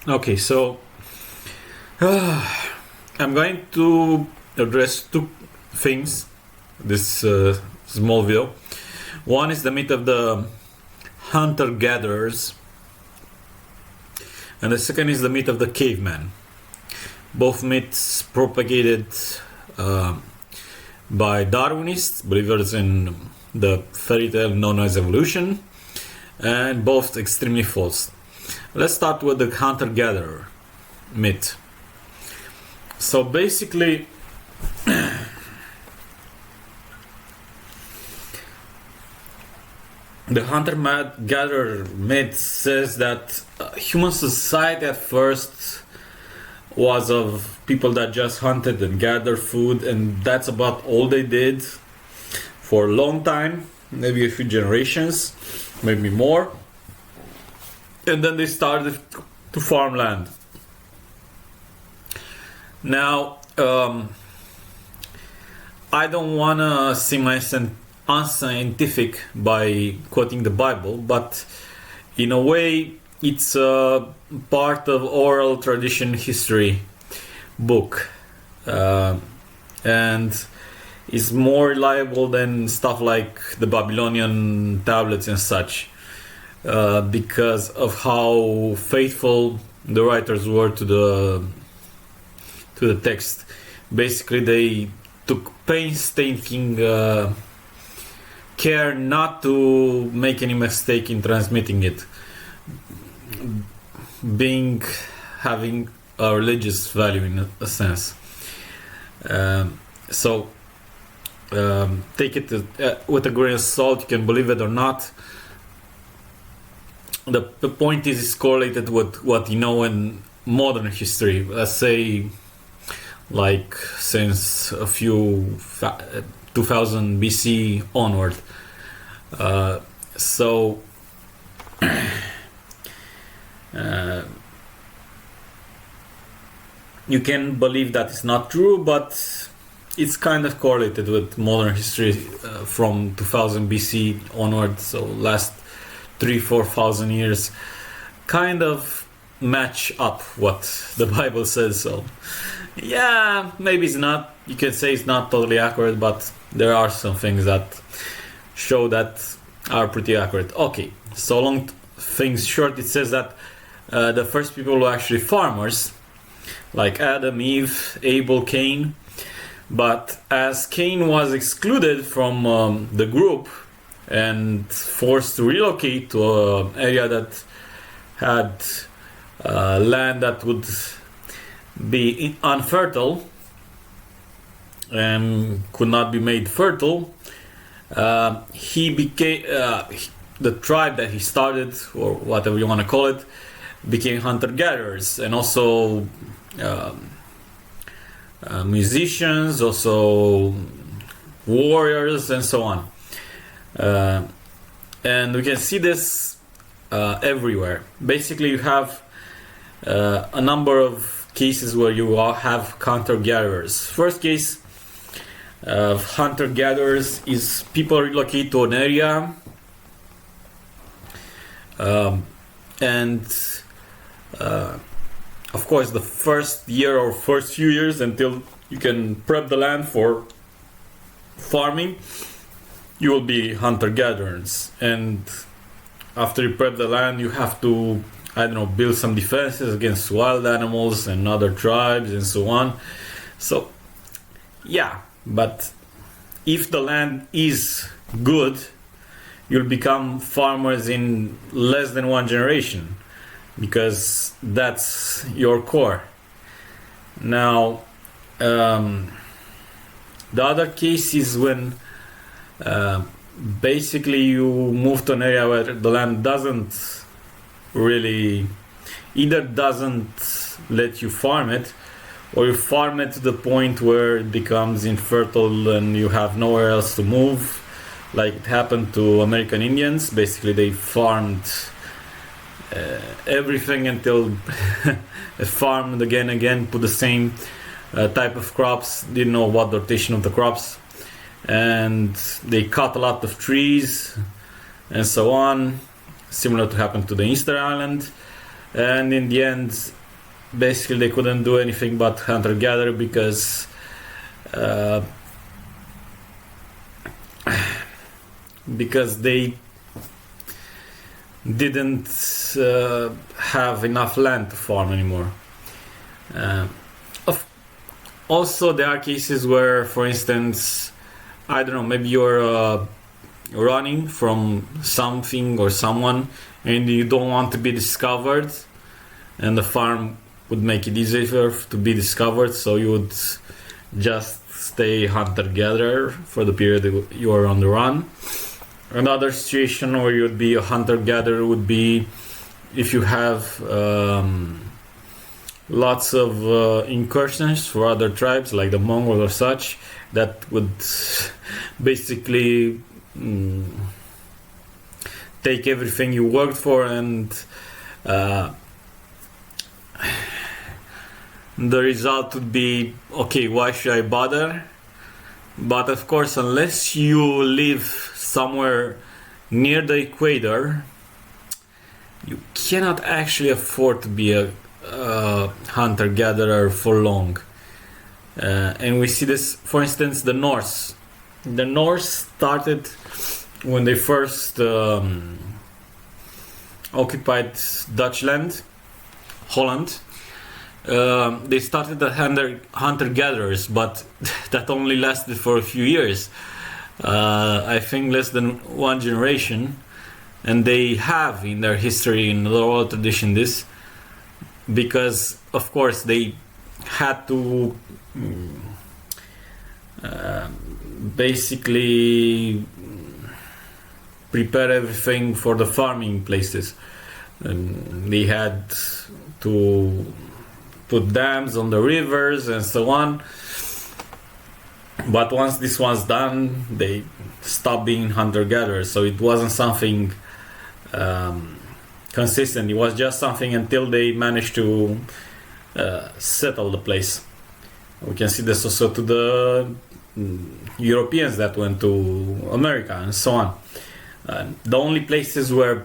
Okay, so I'm going to address two things this small video. One is the myth of the hunter-gatherers, and the second is the myth of the caveman. Both myths propagated by Darwinists, believers in the fairy tale known as evolution, and both extremely false. Let's start with the hunter-gatherer myth. So basically, the hunter-gatherer myth says that human society at first was of people that just hunted and gathered food, and that's about all they did for a long time, maybe a few generations, maybe more. And then they started to farm land. Now, I don't want to seem unscientific by quoting the Bible, but in a way, it's a part of oral tradition history book, and is more reliable than stuff like the Babylonian tablets and such, because of how faithful the writers were to the text. Basically, they took painstaking care not to make any mistake in transmitting it, having a religious value in a sense. So take it with a grain of salt. You can believe it or not. The point is, it's correlated with what you know in modern history. Let's say, like since a few 2000 BC onward. You can believe that it's not true, but it's kind of correlated with modern history from 2000 BC onward. So last 3,000-4,000 years kind of match up what the Bible says. So yeah, maybe it's not, you can say it's not totally accurate, but there are some things that show that are pretty accurate. Okay, so long things short, it says that the first people were actually farmers, like Adam, Eve, Abel, Cain. But as Cain was excluded from the group and forced to relocate to an area that had land that would be unfertile and could not be made fertile, he became the tribe that he started, or whatever you want to call it, became hunter-gatherers, and also musicians, also warriors, and so on. And we can see this everywhere. Basically, you have a number of cases where you have hunter-gatherers. First case of hunter-gatherers is people relocate to an area, and of course the first year or first few years until you can prep the land for farming, you will be hunter-gatherers, and after you prep the land you have to, I don't know, build some defenses against wild animals and other tribes and so on. So yeah, but if the land is good, you'll become farmers in less than one generation, because that's your core. Now, the other case is when basically you move to an area where the land doesn't really, either doesn't let you farm it, or you farm it to the point where it becomes infertile and you have nowhere else to move, like it happened to American Indians. Basically they farmed everything until they farmed again, put the same type of crops, didn't know what the rotation of the crops, and they cut a lot of trees and so on, similar to happen to the Easter Island. and in the end, basically they couldn't do anything but hunter-gatherer because they didn't have enough land to farm anymore. Also, there are cases where, for instance, I don't know, maybe you're running from something or someone and you don't want to be discovered, and the farm would make it easier to be discovered, so you would just stay hunter-gatherer for the period you are on the run. Another situation where you would be a hunter-gatherer would be if you have lots of incursions for other tribes like the Mongols or such, that would basically take everything you worked for, and the result would be, okay, why should I bother? But of course, unless you live somewhere near the equator, you cannot actually afford to be a hunter-gatherer for long. And we see this, for instance, the Norse. The Norse started when they first occupied Dutch land, Holland. They started as hunter-gatherers, but that only lasted for a few years. I think less than one generation, and they have in their history, in their oral tradition, this, because of course they had to basically prepare everything for the farming places. And they had to put dams on the rivers and so on. But once this was done, they stopped being hunter-gatherers. So it wasn't something consistent. It was just something until they managed to settle the place. We can see this also to the Europeans that went to America and so on. The only places where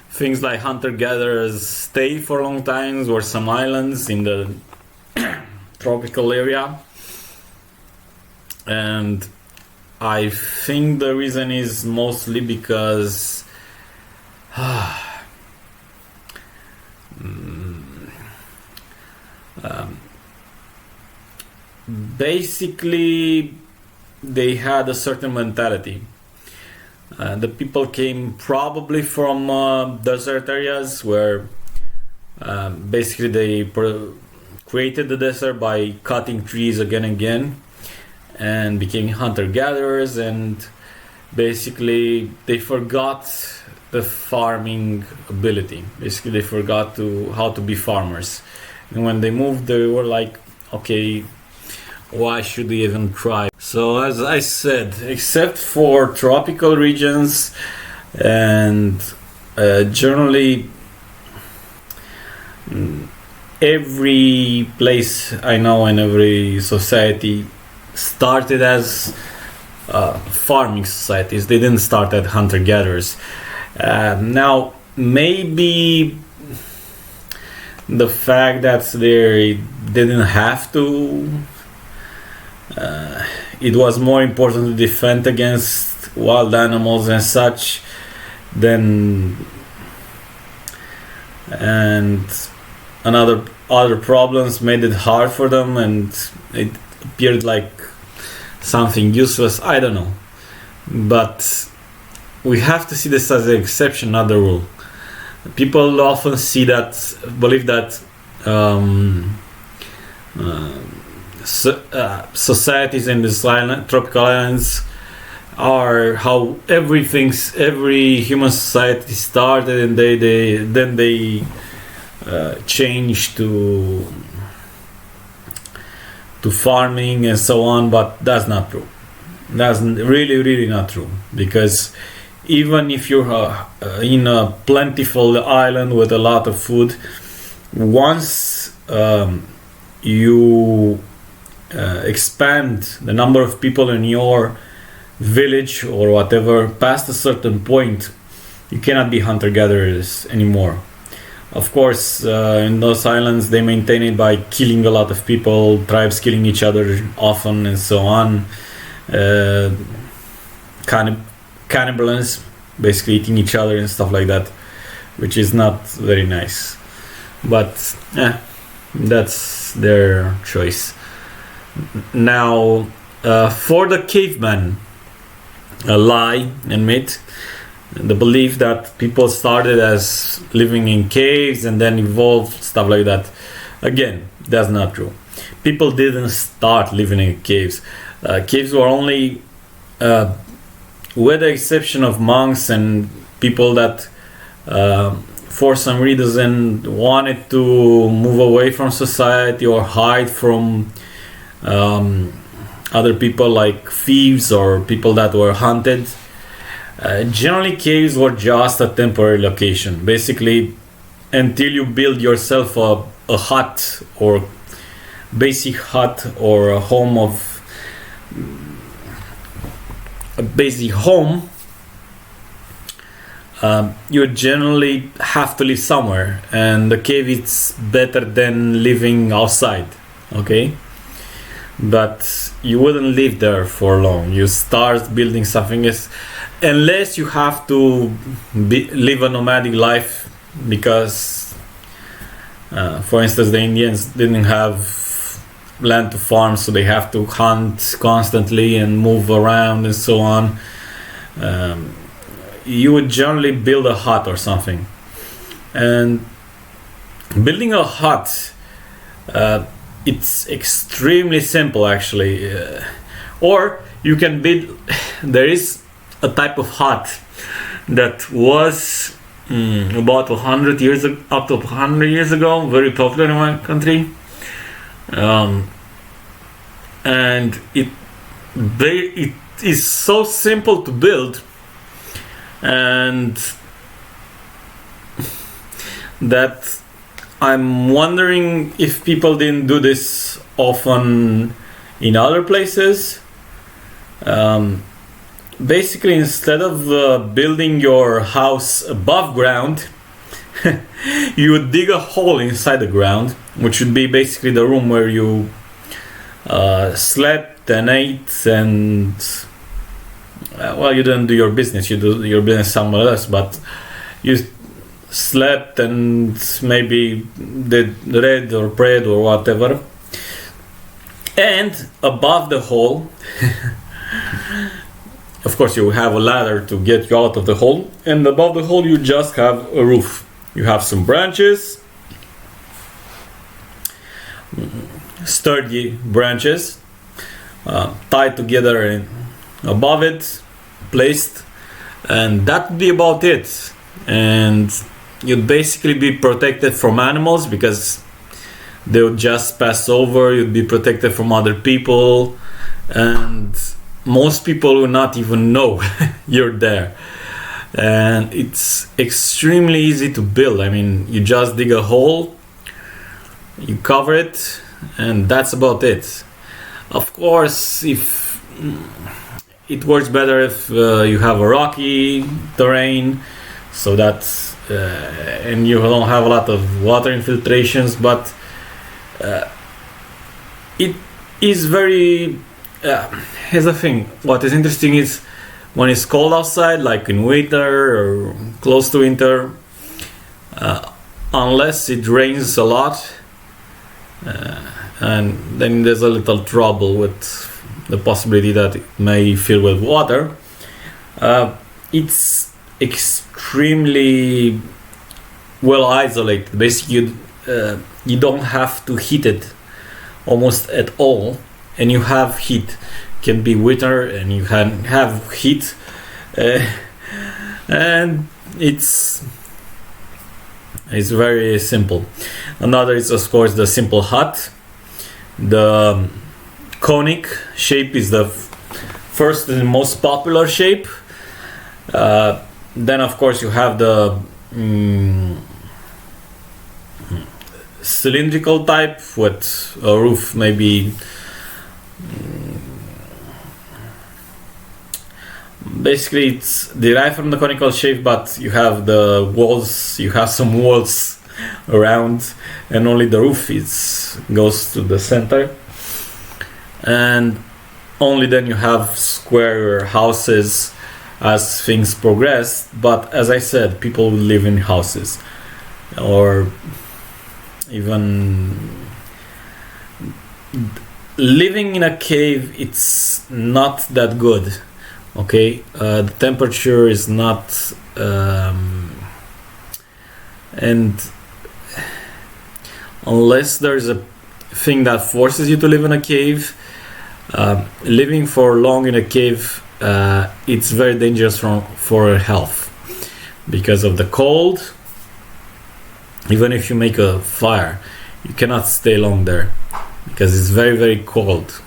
things like hunter-gatherers stay for a long time were some islands in the tropical area. And I think the reason is mostly because basically they had a certain mentality. The people came probably from desert areas where basically they created the desert by cutting trees again and again, and became hunter-gatherers, and basically they forgot the farming ability. Basically they forgot how to be farmers, and when they moved they were like, okay, why should we even try? So as I said, except for tropical regions and generally every place I know in every society started as farming societies. They didn't start as hunter-gatherers. Now maybe the fact that they didn't have to, it was more important to defend against wild animals and such and other problems made it hard for them, and it appeared like something useless. I don't know, but we have to see this as an exception, not the rule. People often believe that societies in these tropical islands are how every human society started, and they changed to farming and so on. But that's not true. That's really not true, because even if you're in a plentiful island with a lot of food, once you expand the number of people in your village or whatever past a certain point, you cannot be hunter-gatherers anymore. Of course, in those islands, they maintain it by killing a lot of people, tribes killing each other often, and so on. Uh, Cannibalism, basically eating each other and stuff like that, which is not very nice. But that's their choice. Now, for the caveman, a lie and myth, the belief that people started as living in caves and then evolved, stuff like that. Again, that's not true. People didn't start living in caves. Caves were only, with the exception of monks and people that, for some reason, wanted to move away from society or hide from other people, like thieves or people that were hunted. Generally, caves were just a temporary location. Basically, until you build yourself a hut or basic hut or a home of a basic home, you generally have to live somewhere, and the cave is better than living outside. Okay, but you wouldn't live there for long. You start building something else, unless you have to live a nomadic life, because for instance, the Indians didn't have land to farm, so they have to hunt constantly and move around and so on. You would generally build a hut or something, and building a hut, it's extremely simple actually. Or you can build, there is a type of hut that was about 100 years up to 100 years ago, very popular in my country, and it is so simple to build, and that I'm wondering if people didn't do this often in other places. Basically, instead of building your house above ground, you would dig a hole inside the ground, which would be basically the room where you slept and ate, and well, you didn't do your business, you do your business somewhere else, but you slept and maybe did read or prayed or whatever. And above the hole, of course, you have a ladder to get you out of the hole, and above the hole you just have a roof. You have some branches, sturdy branches, tied together and above it, placed, and that would be about it. And you'd basically be protected from animals, because they would just pass over. You'd be protected from other people, and most people will not even know you're there. And it's extremely easy to build. I mean, you just dig a hole, you cover it, and that's about it. Of course, if it works better if you have a rocky terrain, so that and you don't have a lot of water infiltrations, but it is very here's the thing. What is interesting is when it's cold outside, like in winter or close to winter, unless it rains a lot, and then there's a little trouble with the possibility that it may fill with water. It's extremely well isolated. Basically, you don't have to heat it almost at all, and you have heat. Can be winter and you can have heat, and it's very simple. Another is, of course, the simple hut. The conic shape is the first and most popular shape. Then, of course, you have the cylindrical type with a roof maybe basically it's derived from the conical shape, but you have the walls, you have some walls around, and only the roof goes to the center, and only then you have square houses as things progress. But as I said, people will live in houses, or even living in a cave, it's not that good. Okay, the temperature is not and unless there's a thing that forces you to live in a cave, living for long in a cave, it's very dangerous for health because of the cold. Even if you make a fire, you cannot stay long there because it's very, very cold,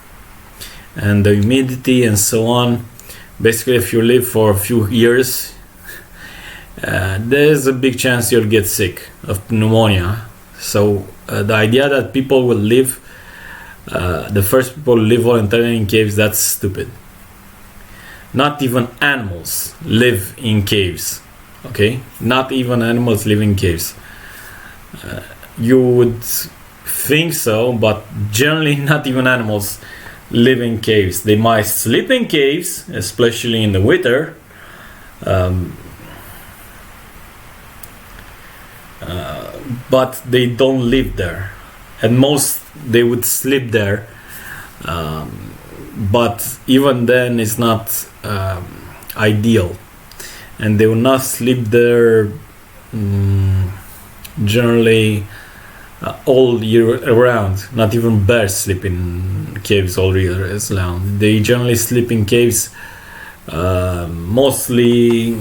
and the humidity and so on. Basically, if you live for a few years, there's a big chance you'll get sick of pneumonia. So the idea that people will live, the first people live voluntarily in caves, that's stupid. Not even animals live in caves. Okay, not even animals live in caves. You would think so, but generally not even animals live in caves. They might sleep in caves, especially in the winter, but they don't live there. At most they would sleep there, but even then it's not ideal, and they will not sleep there generally all year around. Not even bears sleep in caves all year round. They generally sleep in caves mostly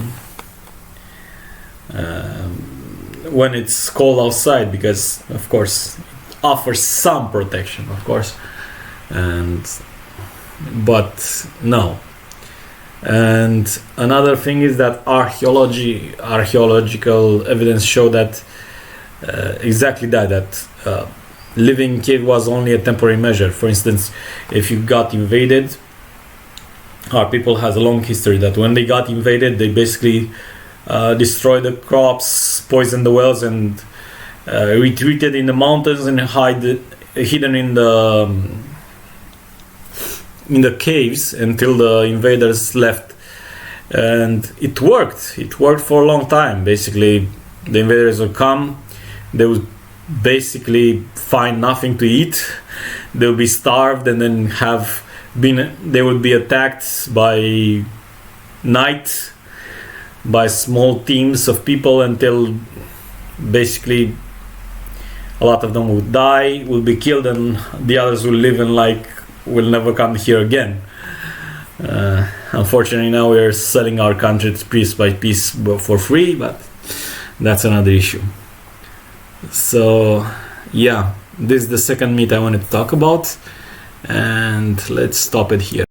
when it's cold outside, because of course it offers some protection, of course, but no. And another thing is that archaeological evidence show that exactly that living in cave was only a temporary measure. For instance, if you got invaded, our people has a long history that when they got invaded, they basically destroyed the crops, poisoned the wells, and retreated in the mountains and hidden in the caves until the invaders left. And it worked for a long time. Basically, the invaders would come, they would basically find nothing to eat, they would be starved, and then they would be attacked by night by small teams of people until basically a lot of them would die, will be killed, and the others will live and will never come here again. Unfortunately, now we are selling our country piece by piece for free, but that's another issue. So yeah, this is the second myth I wanted to talk about, and let's stop it here.